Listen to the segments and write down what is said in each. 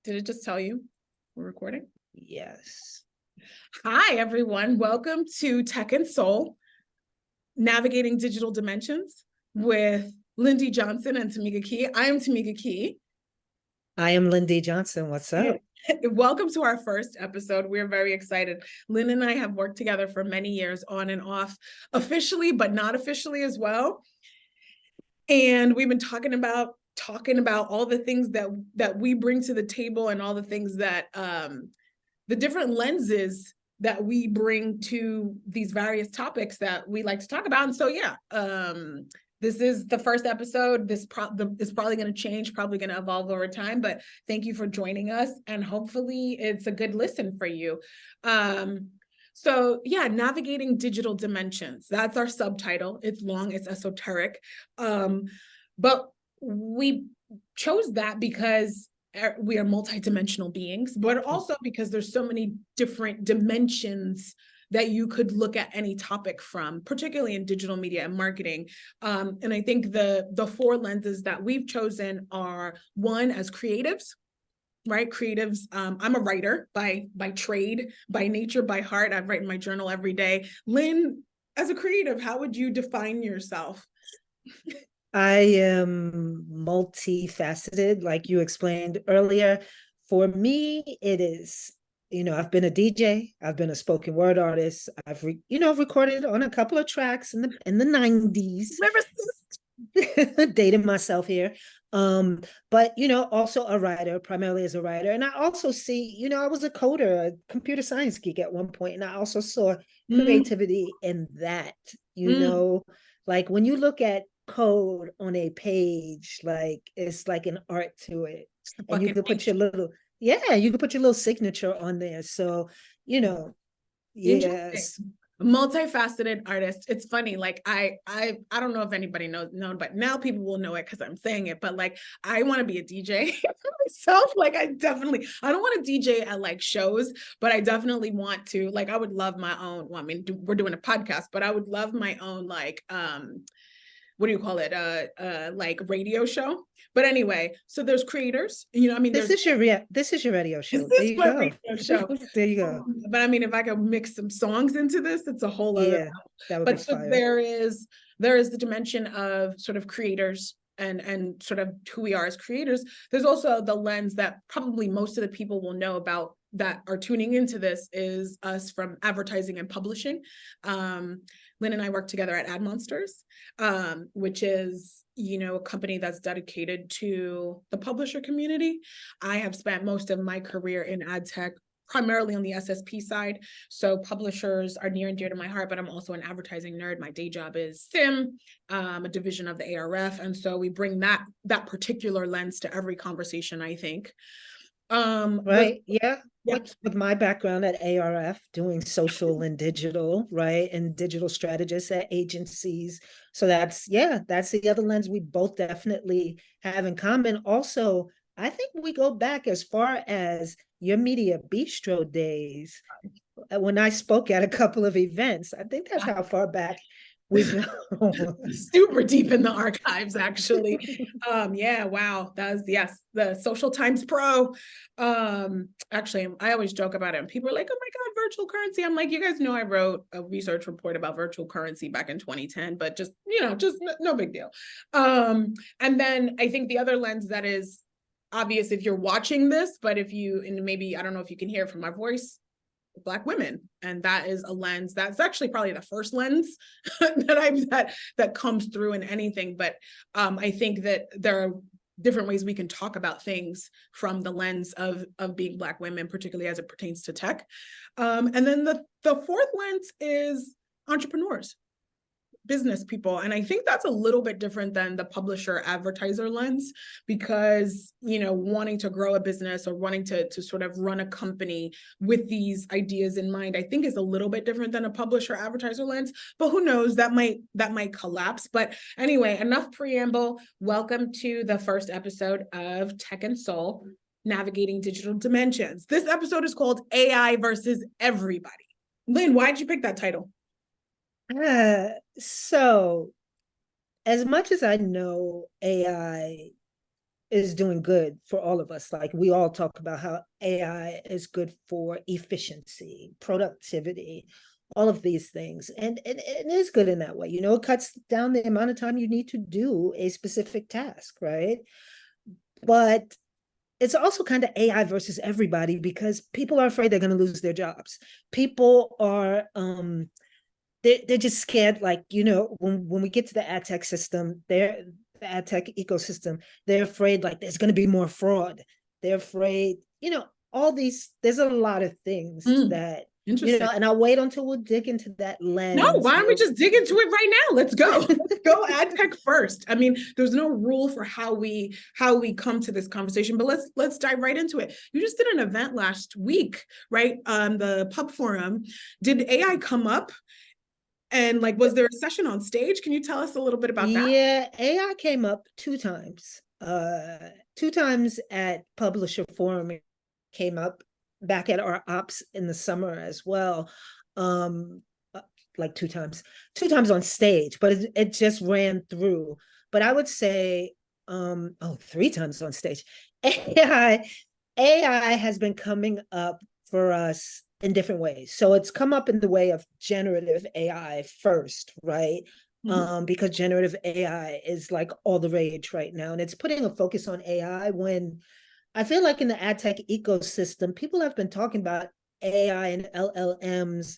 Did it just tell you we're recording? Yes. Hi, everyone. Welcome to Tech and Soul, Navigating Digital Dimensions with Lynne Johnson and Tameka Kee. I am Tameka Kee. I am Lynne Johnson. What's up? Welcome to our first episode. We're very excited. Lynne and I have worked together for many years on and off, officially, but not officially as well. And we've been talking about all the things that we bring to the table and all the things that the different lenses that we bring to these various topics that we like to talk about. And so, this is the first episode. This is probably going to change, probably going to evolve over time, but thank you for joining us. And hopefully it's a good listen for you. Navigating digital dimensions. That's our subtitle. It's long, it's esoteric. But we chose that because we are multidimensional beings, but also because there's so many different dimensions that you could look at any topic from, particularly in digital media and marketing. And I think the four lenses that we've chosen are: one, as creatives, right? Creatives. I'm a writer by trade, by nature, by heart. I write in my journal every day. Lynne, as a creative, how would you define yourself? I am multifaceted, like you explained earlier. For me, it is, I've been a DJ, I've been a spoken word artist. I've recorded on a couple of tracks in the 90s. Dating myself here. But also a writer, primarily as a writer. And I also see, I was a coder, a computer science geek at one point, and I also saw creativity in that, like when you look at code on a page, like it's like an art to it. And you could put your little, signature on there. So, yes. Multifaceted artist. It's funny, like I don't know if anybody knows, but now people will know it because I'm saying it. But like, I want to be a DJ myself. Like, I don't want to DJ at like shows, but I definitely want to. Like, I would love my own. Well, I mean, we're doing a podcast, but I would love my own like what do you call it? Like radio show. But anyway, so there's creators, this is your radio show. There you go. Show. There you go. But I mean, if I could mix some songs into this, it's a whole other. That would but be so fire. there is the dimension of sort of creators and sort of who we are as creators. There's also the lens that probably most of the people will know about that are tuning into this is us from advertising and publishing. Lynne and I work together at Ad Monsters, which is, a company that's dedicated to the publisher community. I have spent most of my career in ad tech, primarily on the SSP side. So publishers are near and dear to my heart, but I'm also an advertising nerd. My day job is SIM, a division of the ARF. And so we bring that particular lens to every conversation, I think. Right. Yeah. With my background at ARF, doing social and digital, right, and digital strategists at agencies. So that's the other lens we both definitely have in common. Also, I think we go back as far as your media bistro days. When I spoke at a couple of events, I think that's how far back we go. Super deep in the archives, actually. Wow. That was, yes, the Social Times Pro. Actually, I always joke about it. And people are like, oh my God, virtual currency. I'm like, you guys know I wrote a research report about virtual currency back in 2010, but just no big deal. And then I think the other lens that is obvious if you're watching this, but and maybe, I don't know if you can hear it from my voice, Black women. And that is a lens that's actually probably the first lens that comes through in anything. But I think that there are different ways we can talk about things from the lens of being Black women, particularly as it pertains to tech. And then the fourth lens is entrepreneurs, business people. And I think that's a little bit different than the publisher advertiser lens, because, wanting to grow a business or wanting to sort of run a company with these ideas in mind, I think is a little bit different than a publisher advertiser lens, but who knows, that might collapse. But anyway, enough preamble. Welcome to the first episode of Tech and Soul, Navigating Digital Dimensions. This episode is called AI versus Everybody. Lynne, why'd you pick that title? So as much as I know AI is doing good for all of us. Like we all talk about how AI is good for efficiency, productivity, all of these things. And it is good in that way. You know, it cuts down the amount of time you need to do a specific task, right? But it's also kind of AI versus everybody because people are afraid they're going to lose their jobs. People are they're just scared, like, you know, when we get to the ad tech system, the ad tech ecosystem, they're afraid like there's going to be more fraud. They're afraid, you know, all these, there's a lot of things that, you know, Interesting. and I'll wait until we'll dig into that No, lens. why don't we just dig into it right now? Let's go. Let's go ad tech first. I mean, there's no rule for how we come to this conversation, but let's dive right into it. You just did an event last week, right? The Pub Forum. Did AI come up? And like, was there a session on stage? Can you tell us a little bit about that? Yeah, AI came up two times. Two times at Publisher Forum, it came up back at our ops in the summer as well. Like two times on stage, but it just ran through. But I would say, three times on stage. AI has been coming up for us in different ways. So it's come up in the way of generative AI first, right? Because generative AI is like all the rage right now. And it's putting a focus on AI when I feel like in the ad tech ecosystem, people have been talking about AI and LLMs,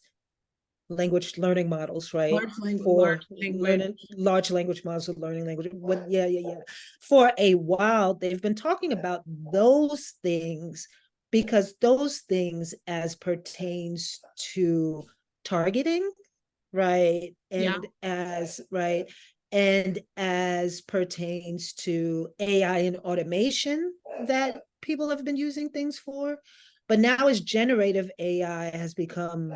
language learning models, right? For learning large language models with learning language. Yeah. For a while, they've been talking about those things because those things as pertains to targeting, right? And and as pertains to AI and automation that people have been using things for. But now as generative AI has become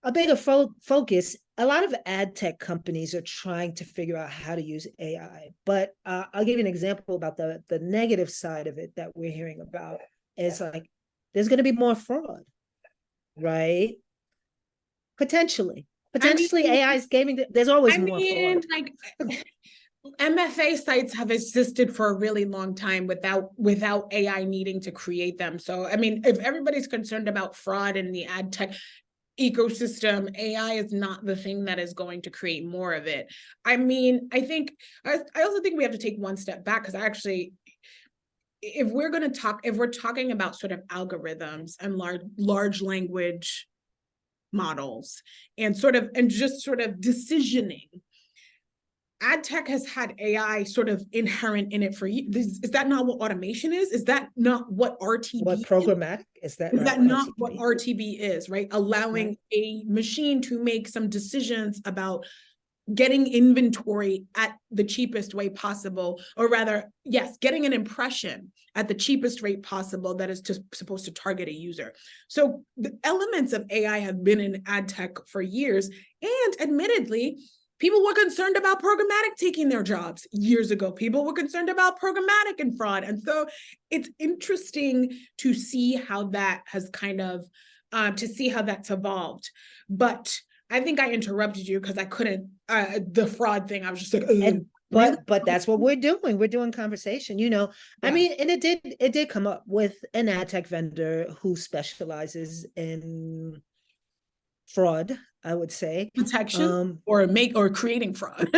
a bigger focus, a lot of ad tech companies are trying to figure out how to use AI. But I'll give you an example about the negative side of it that we're hearing about. Is like there's going to be more fraud, right? Potentially, AI is gaming. There's always more fraud. Like MFA sites have existed for a really long time without AI needing to create them. So, I mean, if everybody's concerned about fraud in the ad tech ecosystem, AI is not the thing that is going to create more of it. I mean, I also think we have to take one step back because if we're talking about sort of algorithms and large language models and just sort of decisioning, ad tech has had AI sort of inherent in it for you. Is that not what automation is? Is that not what RTB what programmatic is? That is right? that not RTB? What RTB is, right? Allowing right. A machine to make some decisions about getting inventory at the cheapest way possible, or rather, yes, getting an impression at the cheapest rate possible that is supposed to target a user. So the elements of AI have been in ad tech for years, and admittedly, people were concerned about programmatic taking their jobs years ago. People were concerned about programmatic and fraud. And so it's interesting to see how that has to see how that's evolved. But I think I interrupted you because I couldn't, the fraud thing, I was just like, but that's what we're doing. We're doing conversation, you know. Yeah. I mean, and it did come up with an ad tech vendor who specializes in fraud, I would say. Detection or creating fraud.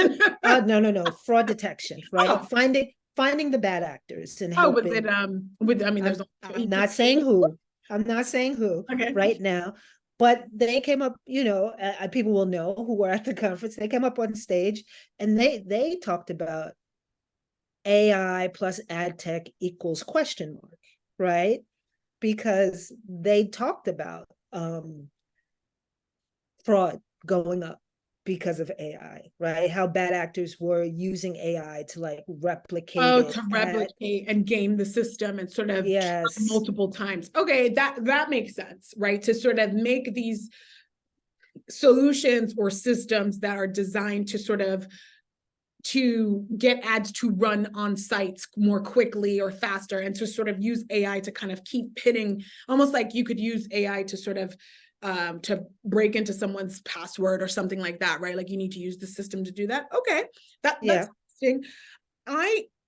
No, fraud detection, right? Oh. Finding the bad actors and helping. There's I'm not saying who. Okay. Right now. But they came up, you know, people will know who were at the conference. They came up on stage and they talked about AI plus ad tech equals question mark, right? Because they talked about fraud going up because of AI, right? How bad actors were using AI to like replicate and game the system and sort of multiple times. Okay, that makes sense, right? To sort of make these solutions or systems that are designed to sort of to get ads to run on sites more quickly or faster, and to sort of use AI to kind of keep pitting, almost like you could use AI to sort of to break into someone's password or something like that, right? Like you need to use the system to do that. Okay, that's interesting.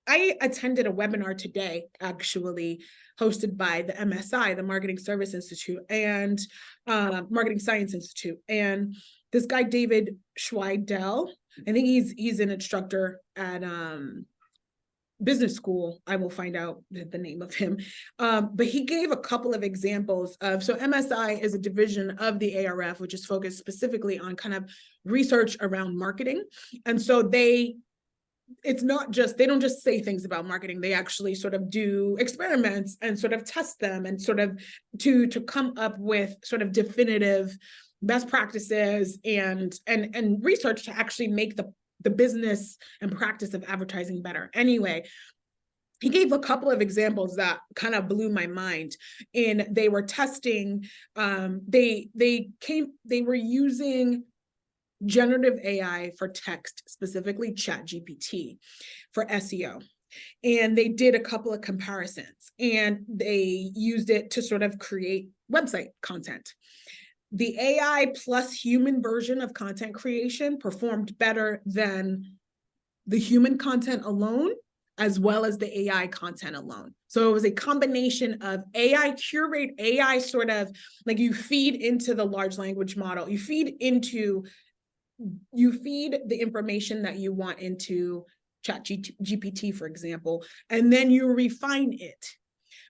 I attended a webinar today, actually, hosted by the MSI, the Marketing Service Institute, and Marketing Science Institute. And this guy, David Schweidel, I think he's an instructor at business school. I will find out the name of him. But he gave a couple of examples of, so MSI is a division of the ARF, which is focused specifically on kind of research around marketing. And so it's not just, they don't just say things about marketing, they actually sort of do experiments and sort of test them and sort of to come up with sort of definitive best practices and research to actually make the business and practice of advertising better. Anyway, he gave a couple of examples that kind of blew my mind. And they were testing, they were using generative AI for text, specifically ChatGPT for SEO. And they did a couple of comparisons and they used it to sort of create website content. The AI plus human version of content creation performed better than the human content alone, as well as the AI content alone. So it was a combination of AI curate, AI sort of like you feed into the large language model, you feed the information that you want into ChatGPT, for example, and then you refine it.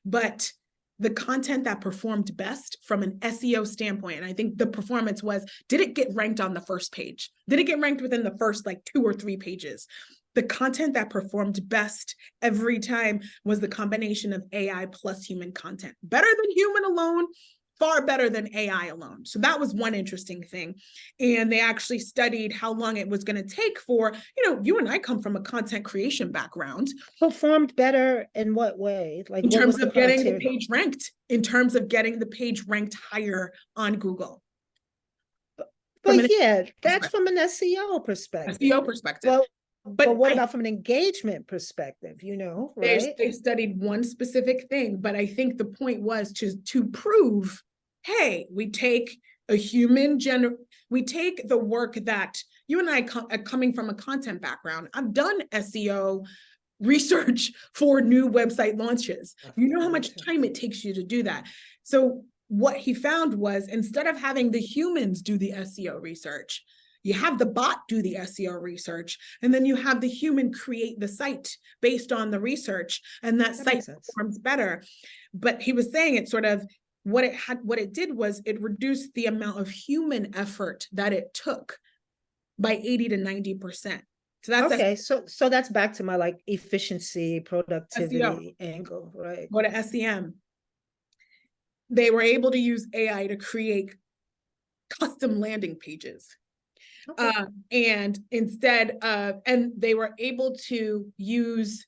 But the content that performed best from an SEO standpoint, and I think the performance was, did it get ranked on the first page? Did it get ranked within the first like 2 or 3 pages? The content that performed best every time was the combination of AI plus human content. Better than human alone, far better than AI alone. So that was one interesting thing. And they actually studied how long it was going to take for, you and I come from a content creation background. Performed better in what way? Like in terms of getting the page ranked, in terms of getting the page ranked higher on Google. But yeah, that's from an SEO perspective. SEO perspective. Well, but what about from an engagement perspective, right? They studied one specific thing, but I think the point was to prove, hey, we take we take the work that you and I coming from a content background. I've done SEO research for new website launches. You know how much time it takes you to do that. So what he found was, instead of having the humans do the SEO research, you have the bot do the SEO research, and then you have the human create the site based on the research, and that site performs better. But he was saying it sort of, what it did was it reduced the amount of human effort that it took by 80 to 90%. So that's okay. So that's back to my like efficiency, productivity SEO angle, right? Go to SEM. They were able to use AI to create custom landing pages. Okay. And they were able to use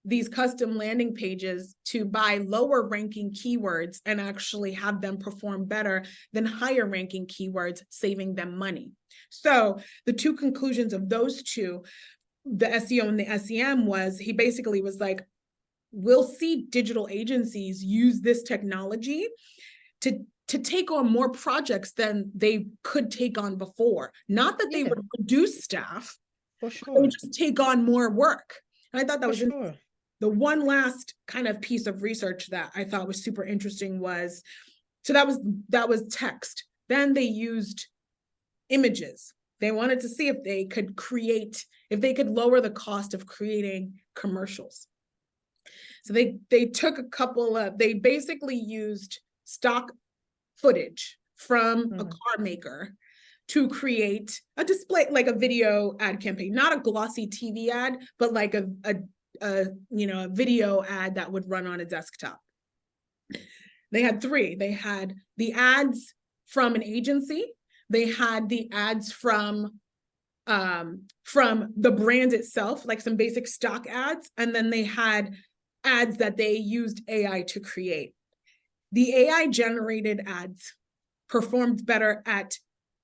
these custom landing pages to buy lower ranking keywords and actually have them perform better than higher ranking keywords, saving them money. So the two conclusions of those two, the SEO and the SEM, was he basically was like, we'll see digital agencies use this technology to take on more projects than they could take on before. Not that they would reduce staff, for sure, they would just take on more work. And I thought that was sure. The one last kind of piece of research that I thought was super interesting was, so that was text. Then they used images. They wanted to see if they could lower the cost of creating commercials. So they took they basically used stock footage from a car maker to create a display, like a video ad campaign, not a glossy TV ad, but like a video ad that would run on a desktop. They had 3. They had the ads from an agency. They had the ads from the brand itself, like some basic stock ads. And then they had ads that they used AI to create. The AI generated ads performed better at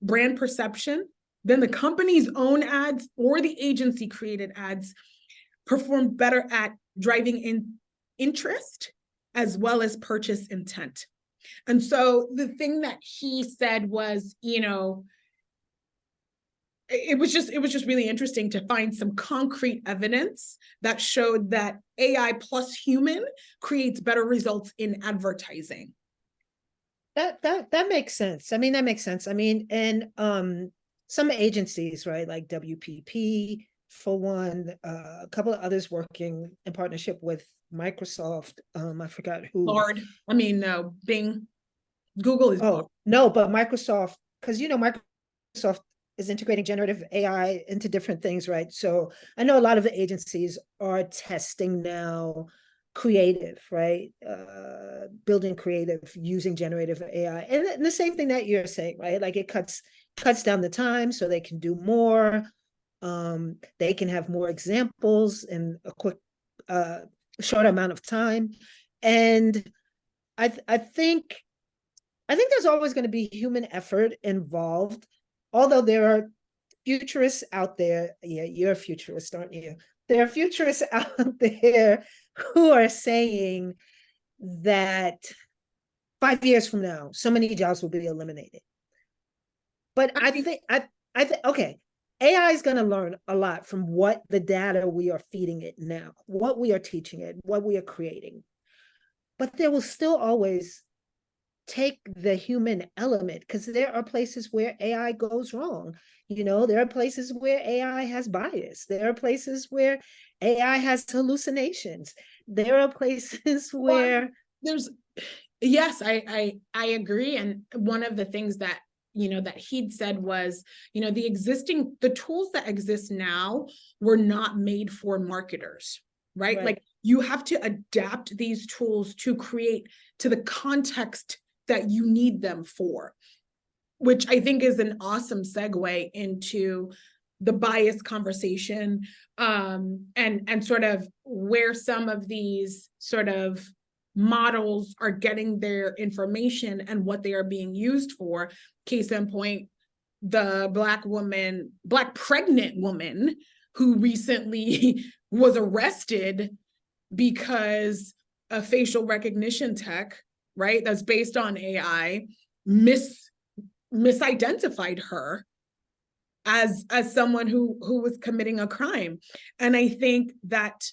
brand perception than the company's own ads, or the agency created ads performed better at driving in interest as well as purchase intent. And so the thing that he said was, it was just really interesting to find some concrete evidence that showed that AI plus human creates better results in advertising. That makes sense. I mean, that makes sense. I mean, and some agencies, right, like WPP for one, a couple of others working in partnership with Microsoft. I forgot who. Bard, I mean, no, Bing, Google is Bard. Oh, no, but Microsoft, because Microsoft is integrating generative AI into different things, right? So I know a lot of the agencies are testing now creative, right? Building creative using generative AI. And the same thing that you're saying, right? Like it cuts down the time so they can do more. They can have more examples in a quick short amount of time. And I think there's always going to be human effort involved, although there are futurists out there. Yeah, you're a futurist, aren't you? There are futurists out there who are saying that 5 years from now, so many jobs will be eliminated. But I think okay, AI is going to learn a lot from what the data we are feeding it now, what we are teaching it, what we are creating. But there will still always take the human element, because there are places where AI goes wrong. There are places where AI has bias. There are places where AI has hallucinations. There are places where there's yes, I agree. And one of the things that that he'd said was, the tools that exist now were not made for marketers, right? Like you have to adapt these tools to create to the context that you need them for, which I think is an awesome segue into the bias conversation, and sort of where some of these sort of models are getting their information and what they are being used for. Case in point, the Black pregnant woman who recently was arrested because a facial recognition tech, right, that's based on AI, misidentified her as someone who was committing a crime. And I think that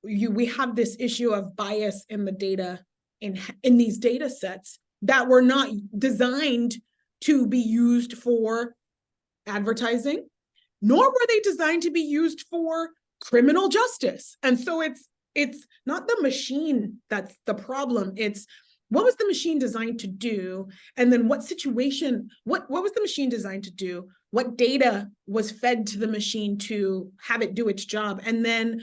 we have this issue of bias in the data, in these data sets that were not designed to be used for advertising, nor were they designed to be used for criminal justice. And so it's not the machine that's the problem. It's what was the machine designed to do? And then what situation, what was the machine designed to do? What data was fed to the machine to have it do its job? And then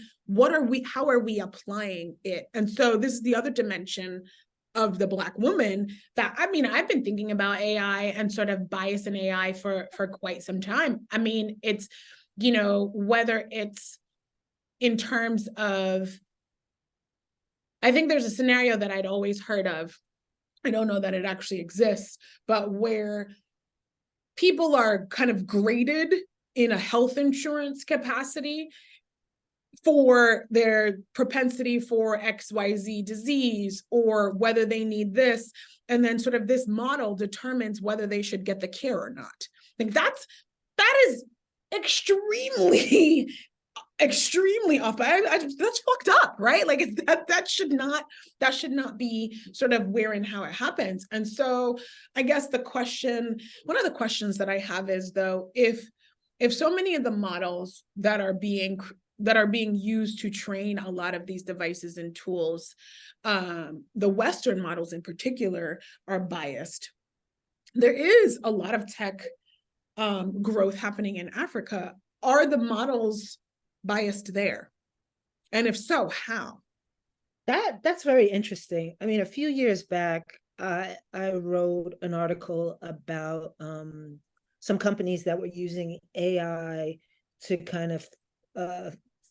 how are we applying it? And so this is the other dimension of the Black woman that, I mean, I've been thinking about AI and sort of bias in AI for quite some time. I mean, it's, whether it's in terms of, I think there's a scenario that I'd always heard of. I don't know that it actually exists, but where people are kind of graded in a health insurance capacity for their propensity for XYZ disease, or whether they need this. And then sort of this model determines whether they should get the care or not. Like that is extremely off. That's fucked up, right? Like that should not be sort of where and how it happens. And so I guess one of the questions that I have is, though, if so many of the models that are being used to train a lot of these devices and tools, the Western models in particular, are biased. There is a lot of tech growth happening in Africa. Are the models biased there? And if so, how? That's very interesting. I mean, a few years back, I wrote an article about some companies that were using AI to kind of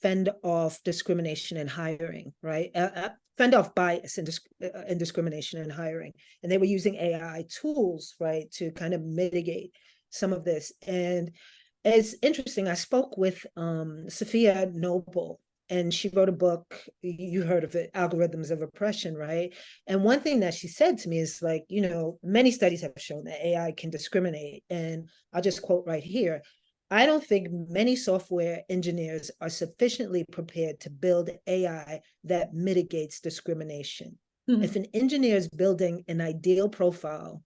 fend off discrimination in hiring, right? Fend off bias and discrimination in hiring. And they were using AI tools, right, to kind of mitigate some of this. And it's interesting. I spoke with Sophia Noble, and she wrote a book. You heard of it, Algorithms of Oppression, right? And one thing that she said to me is like, many studies have shown that AI can discriminate. And I'll just quote right here. I don't think many software engineers are sufficiently prepared to build AI that mitigates discrimination. Mhm. If an engineer is building an ideal profile,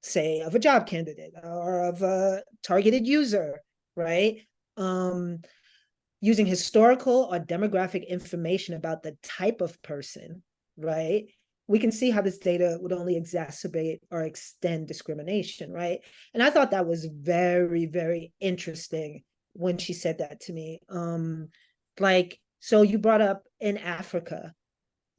say of a job candidate or of a targeted user, right? Using historical or demographic information about the type of person, right? We can see how this data would only exacerbate or extend discrimination, right? And I thought that was very, very interesting when she said that to me. Like, so you brought up in Africa.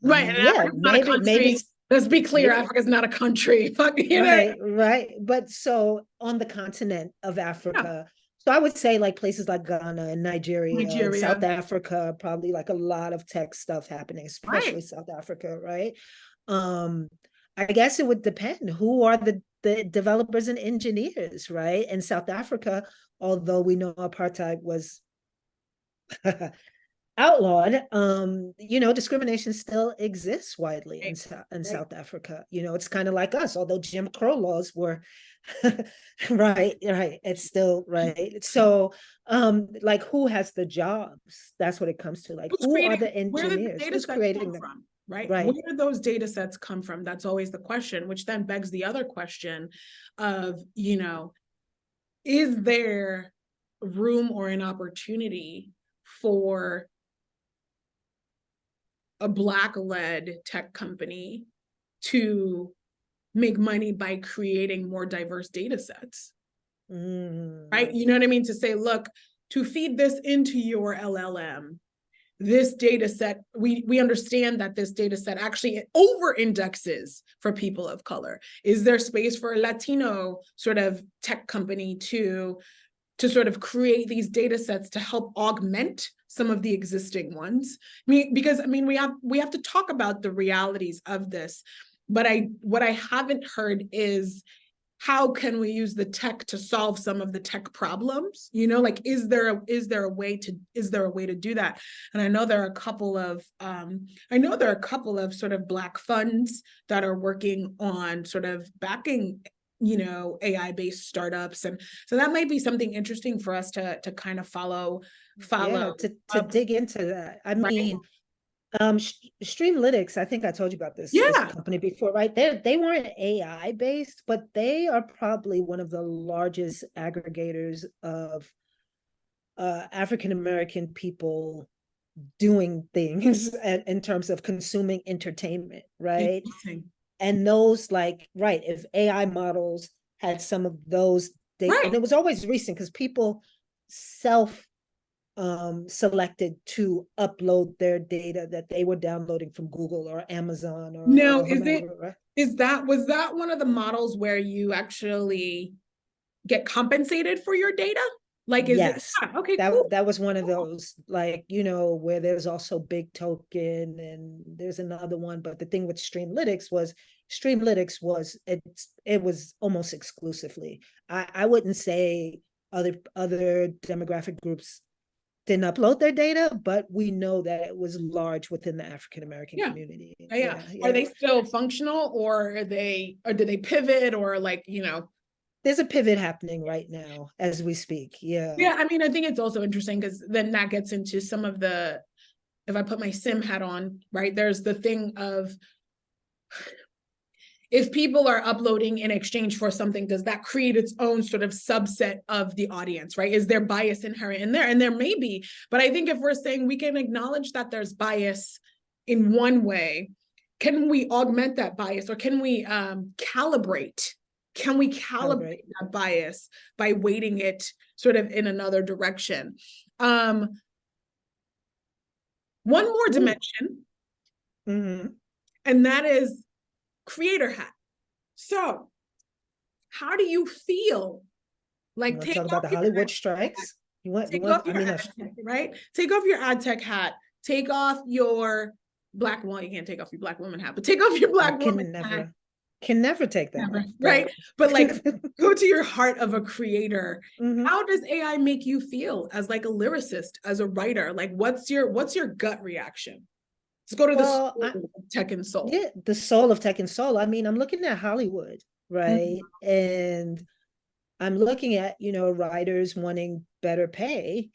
Right. And Yeah, Africa's not a maybe country. Let's be clear, maybe Africa's not a country. Fuck, right, right. But so on the continent of Yeah. Africa, so I would say like places like Ghana and Nigeria and Nigeria. South Africa, probably like a lot of tech stuff happening, Right. especially South Africa, right? Um, I guess it would depend who are the developers and engineers, right? In South Africa, although we know apartheid was outlawed, discrimination still exists widely in, Right. in Right. South Africa. It's kind of like us, although Jim Crow laws were right, right. It's still right. So, like who has the jobs? That's what it comes to. Like Who's who are creating, the where did the engineers? data Who's sets creating come them? from? Right. Where Right. do those data sets come from? That's always the question, which then begs the other question of, is there room or an opportunity for a Black-led tech company to make money by creating more diverse data sets? Right? Mm. You know what I mean? To say, look, to feed this into your LLM, this data set, we understand that this data set actually over indexes for people of color. Is there space for a Latino sort of tech company to sort of create these data sets to help augment some of the existing ones? Because we have to talk about the realities of this, but what I haven't heard is, how can we use the tech to solve some of the tech problems? Like, is there a way to do that? And I know there are a couple of sort of Black funds that are working on sort of backing AI-based startups, and so that might be something interesting for us to kind of follow Yeah, to up. dig into that. I Right. mean, Streamlytics, I think I told you about this Yeah. company before, right? They weren't AI based, but they are probably one of the largest aggregators of African American people doing things in terms of consuming entertainment, right? Interesting. And those like, right, if AI models had some of those data, and Right. it was always recent because people self selected to upload their data that they were downloading from Google or Amazon Now, or whomever, right? was that one of the models where you actually get compensated for your data? Like, is it, Yes. yeah, okay, cool. That was one of those, like, where there's also Big Token and there's another one. But the thing with Streamlytics was it was almost exclusively. I wouldn't say other demographic groups didn't upload their data, but we know that it was large within the African American Yeah. community. Yeah. Are Yeah. they still functional, or did they pivot, or like, There's a pivot happening right now as we speak. Yeah. Yeah, I think it's also interesting because then that gets into some of the, if I put my sim hat on, right, there's the thing of, if people are uploading in exchange for something, does that create its own sort of subset of the audience, right? Is there bias inherent in there? And there may be, but I think if we're saying we can acknowledge that there's bias in one way, can we augment that bias, or can we calibrate? Can we calibrate that bias by weighting it sort of in another direction? One more dimension, and that is creator hat. So, how do you feel? Like, take talk about the Hollywood strikes. Take off your ad tech, right? Take off your ad tech hat. Take off your black woman. You can't take off your black woman hat, but take off your black woman hat. Can never take that Never, off, right? But like, go to your heart of a creator. How does AI make you feel as like a lyricist, as a writer? Like, what's your gut reaction? Let's go to the soul of tech and soul. Yeah, the soul of tech and soul. I'm looking at Hollywood, right? And I'm looking at, writers wanting better pay,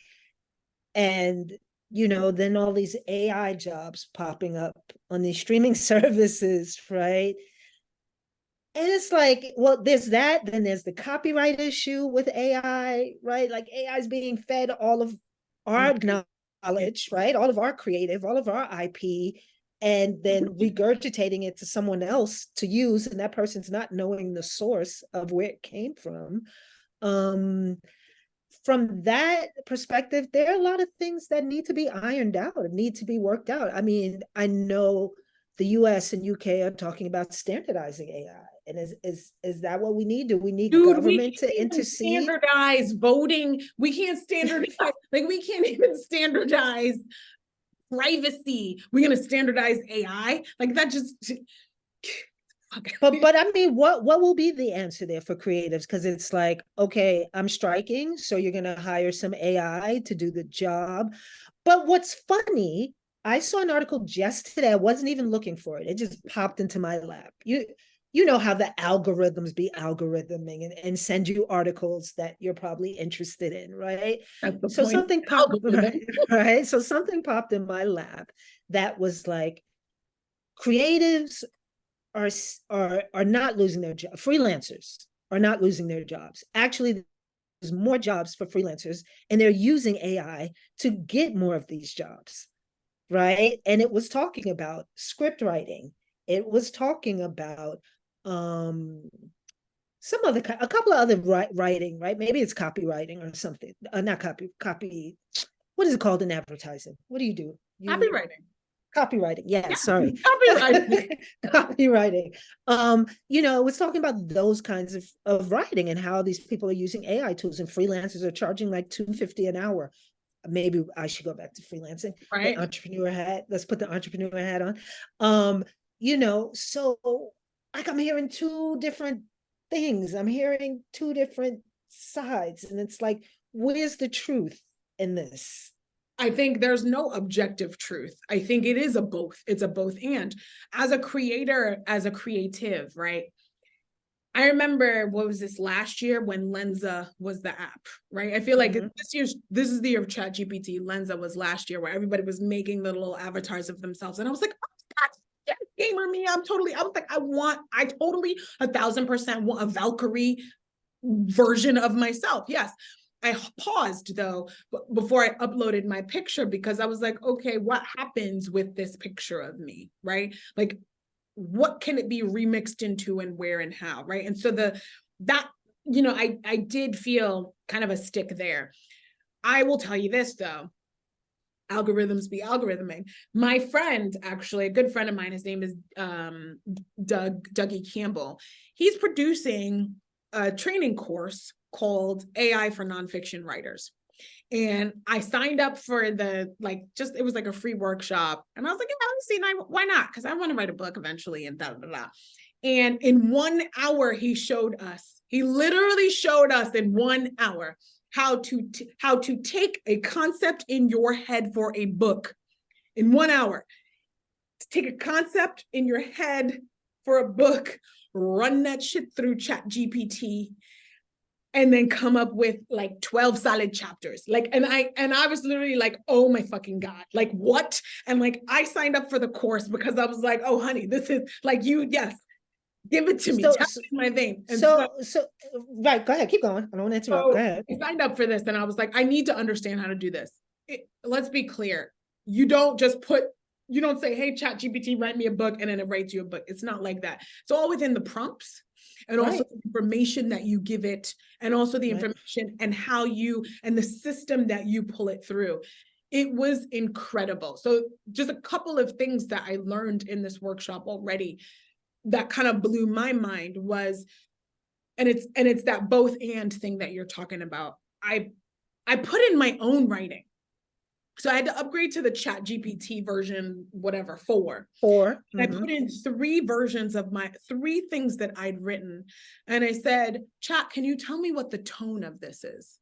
and then all these AI jobs popping up on these streaming services, right? And it's like, well, there's that, then there's the copyright issue with AI, right? Like AI is being fed all of our knowledge, right? All of our creative, all of our IP, and then regurgitating it to someone else to use, and that person's not knowing the source of where it came from. From that perspective, there are a lot of things that need to be ironed out, need to be worked out. I mean, I know the US and UK are talking about standardizing AI. And is that what we need? Do we need Dude, government to intercede? Standardize voting. We can't standardize, like we can't even standardize privacy. We're gonna standardize AI. Like that just But I mean, what will be the answer there for creatives? Because it's like, okay, I'm striking, so you're gonna hire some AI to do the job. But what's funny, I saw an article just today. I wasn't even looking for it. It just popped into my lap. You know how the algorithms be algorithming and send you articles that you're probably interested in, right? So something popped, right? So something popped in my lap that was like, creatives are not losing their job. Freelancers are not losing their jobs. Actually, there's more jobs for freelancers, and they're using AI to get more of these jobs, right? And it was talking about script writing. It was talking about a couple of other writing, right? Maybe it's copywriting or something. Not copy. What is it called in advertising? What do you do? copywriting. Copywriting, yeah, sorry. Copywriting. Copywriting. It was talking about those kinds of writing and how these people are using AI tools, and freelancers are charging like $250 an hour. Maybe I should go back to freelancing. Right. The entrepreneur hat. Let's put the entrepreneur hat on. So like I'm hearing two different things. I'm hearing two different sides, and it's like, where's the truth in this? I think there's no objective truth. I think it is a both. It's a both and. As a creator, as a creative, right? I remember, what was this, last year when Lensa was the app, right? I feel like this is the year of ChatGPT. Lensa was last year, where everybody was making the little avatars of themselves. And I was like, oh God, yeah, gamer me. I was like, I totally 1,000% want a Valkyrie version of myself. Yes. I paused though before I uploaded my picture, because I was like, okay, what happens with this picture of me, right? Like, what can it be remixed into, and where and how, right? And so I did feel kind of a stick there. I will tell you this though, algorithms be algorithming. My friend, actually, a good friend of mine, his name is Dougie Campbell. He's producing a training course called AI for Nonfiction Writers. And I signed up for it was like a free workshop. And I was like, yeah, why not? Because I want to write a book eventually, and da, da, da. And in 1 hour, he literally showed us in 1 hour how to take a concept in your head for a book in 1 hour. To take a concept in your head for a book, run that shit through ChatGPT, and then come up with like 12 solid chapters. And I was literally like, oh my fucking God, like what? And like, I signed up for the course because I was like, oh honey, this is like yes, give it to me. Tap my vein. And so right, go ahead, keep going. I don't want to interrupt. Go ahead. I signed up for this, and I was like, I need to understand how to do this. Let's be clear. You don't say, hey, ChatGPT, write me a book, and then it writes you a book. It's not like that. It's all within the prompts, and also the information that you give it, and also the information and how and the system that you pull it through. It was incredible. So just a couple of things that I learned in this workshop already that kind of blew my mind was, and it's that both and thing that you're talking about. I put in my own writing. So I had to upgrade to the ChatGPT version, whatever, 4. I put in 3 versions of my 3 things that I'd written. And I said, Chat, can you tell me what the tone of this is?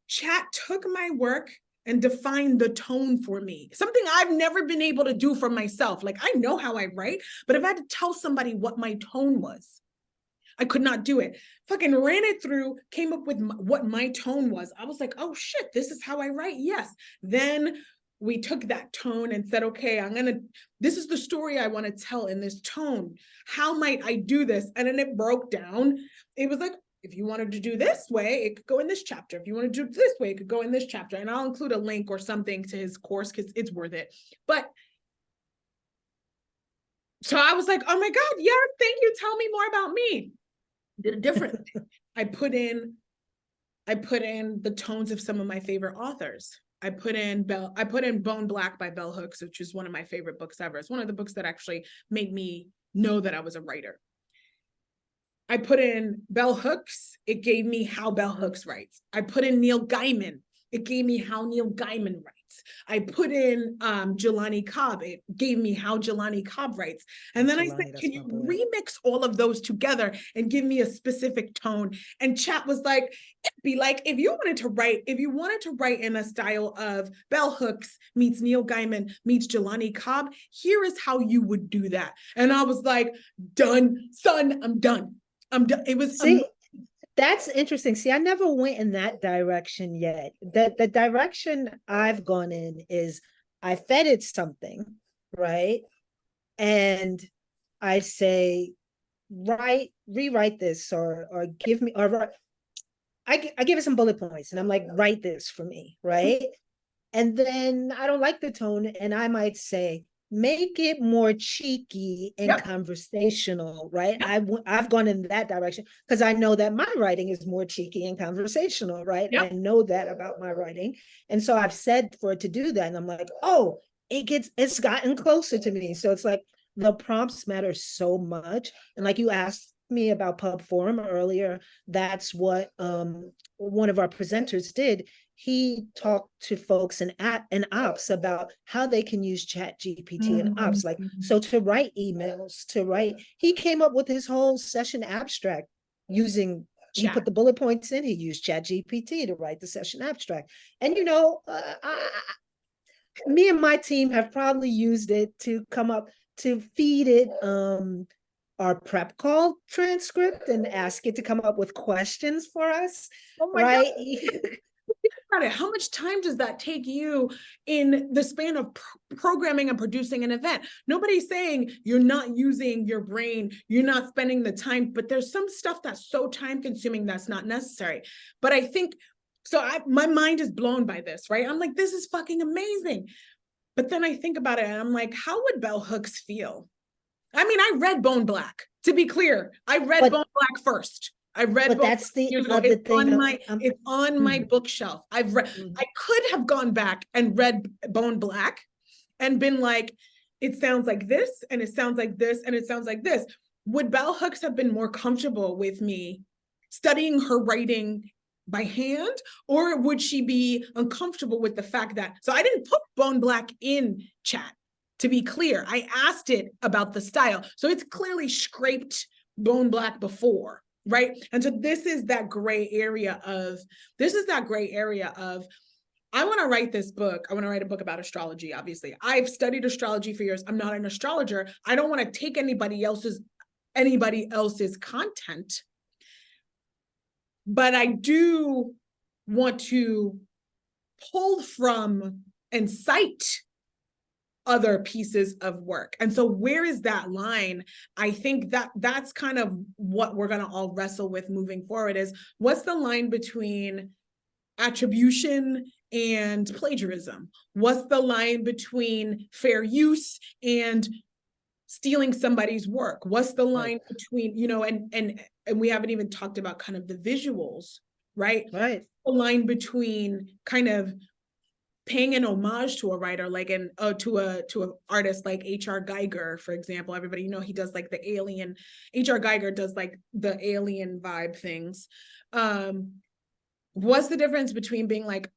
Chat took my work and defined the tone for me. Something I've never been able to do for myself. Like, I know how I write, but if I had to tell somebody what my tone was, I could not do it. Fucking ran it through, came up with what my tone was. I was like, oh shit, this is how I write. Yes. Then we took that tone and said, okay, this is the story I want to tell in this tone. How might I do this? And then it broke down. It was like, if you wanted to do this way, it could go in this chapter. If you want to do this way, it could go in this chapter. And I'll include a link or something to his course because it's worth it. But so I was like, oh my God, yeah, thank you. Tell me more about me. Did it differently. I put in the tones of some of my favorite authors. I put in Bone Black by Bell Hooks, which is one of my favorite books ever. It's one of the books that actually made me know that I was a writer. I put in Bell Hooks. It gave me how Bell Hooks writes. I put in Neil Gaiman. It gave me how Neil Gaiman writes. I put in Jelani Cobb. It gave me how Jelani Cobb writes. And then I said, can you remix all of those together and give me a specific tone? And chat was like, it'd be like, if you wanted to write in a style of Bell Hooks meets Neil Gaiman meets Jelani Cobb, here is how you would do that. And I was like, done, son, I'm done. I'm done. It was that's interesting. See, I never went in that direction yet. The direction I've gone in is I fed it something, right? And I say, rewrite this or give me, or I give it some bullet points and I'm like, write this for me, right? And then I don't like the tone and I might say, make it more cheeky and conversational, right? I've gone in that direction because I know that my writing is more cheeky and conversational, right? I know that about my writing. And so I've said for it to do that. And I'm like, oh, it's gotten closer to me. So it's like the prompts matter so much. And like you asked me about Pub Forum earlier, that's what one of our presenters did. He talked to folks in ops about how they can use Chat GPT and ops. Like, so to write emails, he came up with his whole session abstract using, he put the bullet points in, he used Chat GPT to write the session abstract. And, me and my team have probably used it to come up, to feed it our prep call transcript and ask it to come up with questions for us. Oh my God. How much time does that take you in the span of programming and producing an event? Nobody's saying you're not using your brain, you're not spending the time, but there's some stuff that's so time consuming that's not necessary. But I think, my mind is blown by this, right? I'm like, this is fucking amazing. But then I think about it and I'm like, how would Bell Hooks feel? I mean, I read Bone Black, to be clear. I read Bone Black first. I read, but that's the other it's thing. It's on my bookshelf. I've read. I could have gone back and read Bone Black, and been like, it sounds like this, and it sounds like this, and it sounds like this. Would Bell Hooks have been more comfortable with me studying her writing by hand, or would she be uncomfortable with the fact that? So I didn't put Bone Black in chat. To be clear, I asked it about the style, so it's clearly scraped Bone Black before. Right. And so this is that gray area of, I want to write this book. I want to write a book about astrology. Obviously, I've studied astrology for years. I'm not an astrologer. I don't want to take anybody else's content. But I do want to pull from and cite other pieces of work. And so where is that line? I think that's kind of what we're going to all wrestle with moving forward, is what's the line between attribution and plagiarism? What's the line between fair use and stealing somebody's work? What's the line between, and we haven't even talked about kind of the visuals, right? Right. The line between kind of paying an homage to a writer, like to an artist like H.R. Geiger, for example. Everybody, he does like the alien. H.R. Geiger does like the alien vibe things. What's the difference between being like,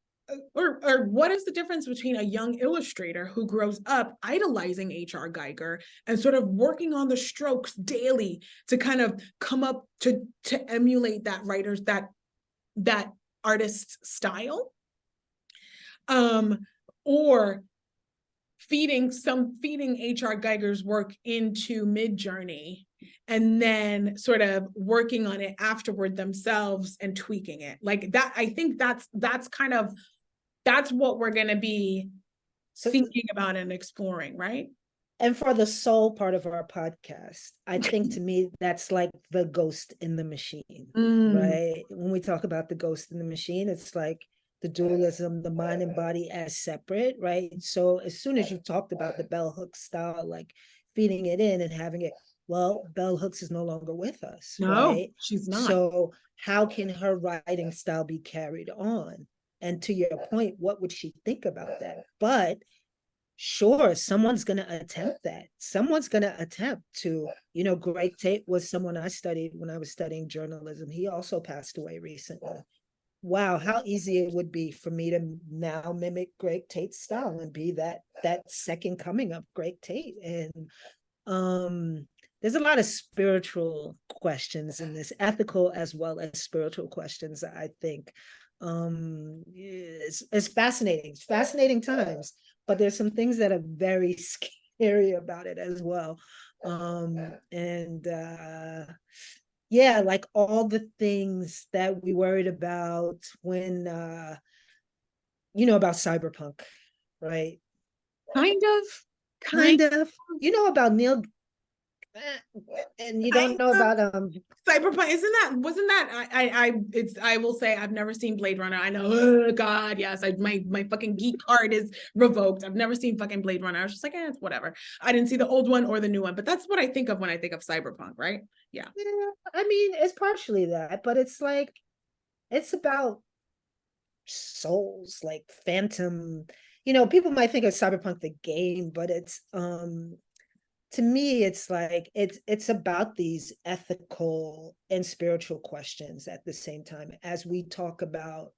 or what is the difference between a young illustrator who grows up idolizing H.R. Geiger and sort of working on the strokes daily to kind of come up to emulate that writer's, that artist's style? Or feeding H.R. Geiger's work into Midjourney and then sort of working on it afterward themselves and tweaking it. Like that, I think that's what we're going to be thinking about and exploring, right? And for the soul part of our podcast, I think to me, that's like the ghost in the machine, right? When we talk about the ghost in the machine, it's like the dualism, the mind and body as separate, right? So as soon as you talked about the bell hooks style, like feeding it in and having it, well, bell hooks is no longer with us, right? She's not. So how can her writing style be carried on? And to your point, what would she think about that? But sure, someone's going to attempt that. Someone's going to attempt to, Greg Tate was someone I studied when I was studying journalism. He also passed away recently. Wow, how easy it would be for me to now mimic Greg Tate's style and be that second coming of Greg Tate. And there's a lot of spiritual questions in this, ethical as well as spiritual questions, I think. It's fascinating. It's fascinating times, but there's some things that are very scary about it as well. Yeah, like all the things that we worried about when about cyberpunk, right? Kind of. About Neil, and you don't know about cyberpunk. Wasn't that I will say I've never seen Blade Runner. I know, oh God, yes, my fucking geek card is revoked. I've never seen fucking Blade Runner. I was just like, it's whatever. I didn't see the old one or the new one, but that's what I think of when I think of cyberpunk, right? Yeah. I mean, it's partially that, but it's like, it's about souls, like phantom, people might think of cyberpunk the game, but it's to me, it's like it's about these ethical and spiritual questions at the same time as we talk about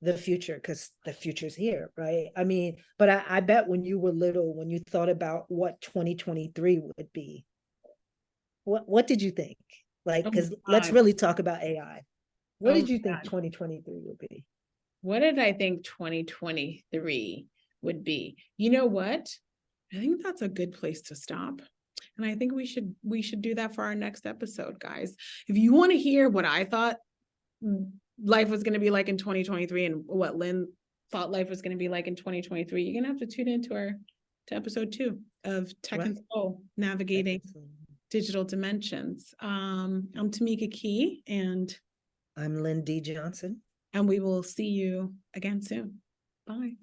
the future, because the future's here, right? I mean, but I bet when you were little, when you thought about what 2023 would be, what did you think? Like, because let's really talk about AI. What did you think 2023 would be? What did I think 2023 would be? You know what? I think that's a good place to stop. And I think we should do that for our next episode, guys. If you want to hear what I thought life was going to be like in 2023 and what Lynne thought life was going to be like in 2023, you're going to have to tune into to episode 2 of Tech and Soul, Navigating Digital Dimensions. I'm Tameka Kee, and I'm Lynne D. Johnson. And we will see you again soon. Bye.